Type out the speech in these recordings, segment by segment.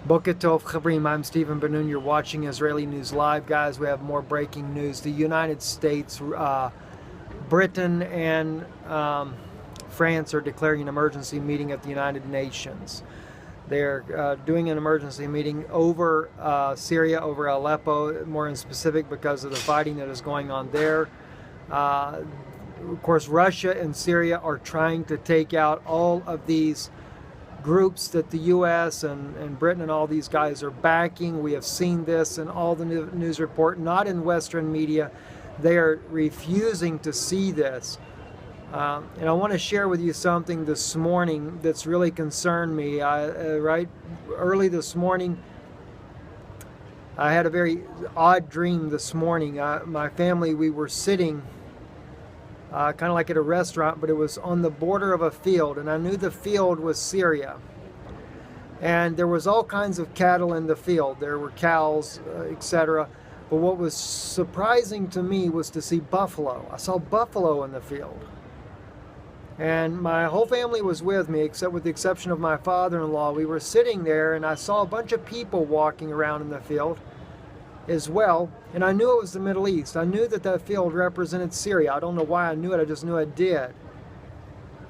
Boker Tov Chabrim, I'm Stephen Benoon. You're watching Israeli News Live. Guys, we have more breaking news. The United States, Britain, and France are declaring an emergency meeting at the United Nations. They're doing an emergency meeting over Syria, over Aleppo, more in specific because of the fighting that is going on there. Of course, Russia and Syria are trying to take out all of these groups that the U.S. and Britain and all these guys are backing. We have seen this in all the news report, not in Western media. They are refusing to see this. And I want to share with you something this morning that's really concerned me. Right early this morning, I had a very odd dream this morning. My family, we were sitting kind of like at a restaurant, but it was on the border of a field, and I knew the field was Syria. And there was all kinds of cattle in the field. There were cows, etc. But what was surprising to me was to see buffalo. I saw buffalo in the field. And my whole family was with me, except with the exception of my father-in-law. We were sitting there, and I saw a bunch of people walking around in the field as well, and I knew it was the Middle East. I knew that that field represented Syria. I don't know why I knew it, I just knew I did.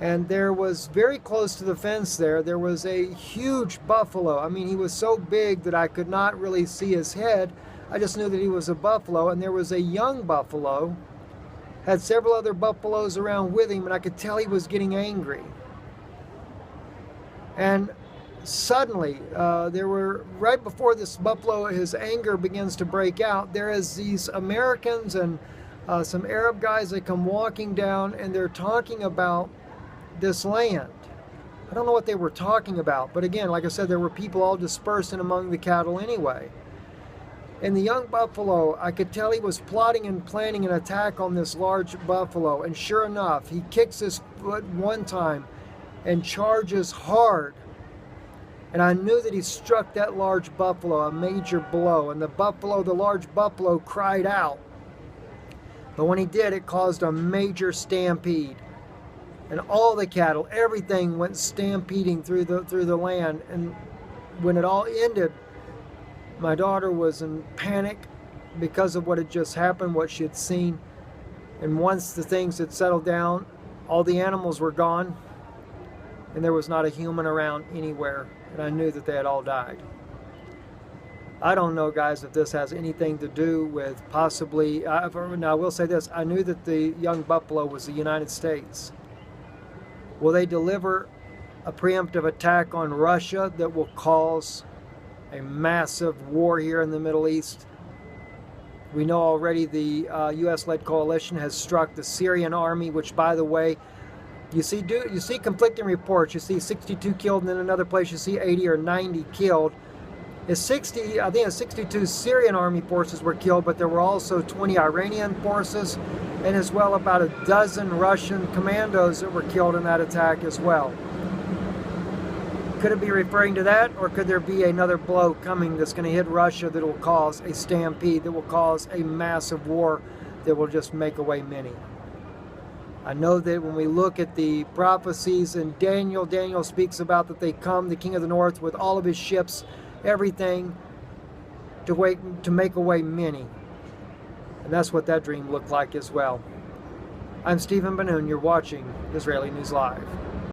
And there was, very close to the fence there was a huge buffalo. I mean, he was so big that I could not really see his head. I just knew that he was a buffalo, and there was a young buffalo, had several other buffaloes around with him, and I could tell he was getting angry. And suddenly, there were, right before this buffalo, his anger begins to break out, there is these Americans and some Arab guys that come walking down, and they're talking about this land. I don't know what they were talking about, but again, like I said, there were people all dispersed in among the cattle anyway. And the young buffalo, I could tell he was plotting and planning an attack on this large buffalo, and sure enough, he kicks his foot one time and charges hard. And I knew that he struck that large buffalo a major blow, and the large buffalo cried out. But when he did, it caused a major stampede. And all the cattle, everything went stampeding through the land. And when it all ended, my daughter was in panic because of what had just happened, what she had seen. And once the things had settled down, all the animals were gone, and there was not a human around anywhere. And I knew that they had all died. I don't know, guys, if this has anything to do with possibly, now I will say this, I knew that the young buffalo was the United States. Will they deliver a preemptive attack on Russia that will cause a massive war here in the Middle East? We know already the U.S.-led coalition has struck the Syrian army, which, by the way, you see conflicting reports. You see 62 killed, and then another place you see 80 or 90 killed. I think 62 Syrian army forces were killed, but there were also 20 Iranian forces, and as well about a dozen Russian commandos that were killed in that attack as well. Could it be referring to that, or could there be another blow coming that's going to hit Russia that will cause a stampede, that will cause a massive war that will just make away many? I know that when we look at the prophecies in Daniel speaks about that they come, the king of the north, with all of his ships, everything, to make away many. And that's what that dream looked like as well. I'm Stephen Benoon. You're watching Israeli News Live.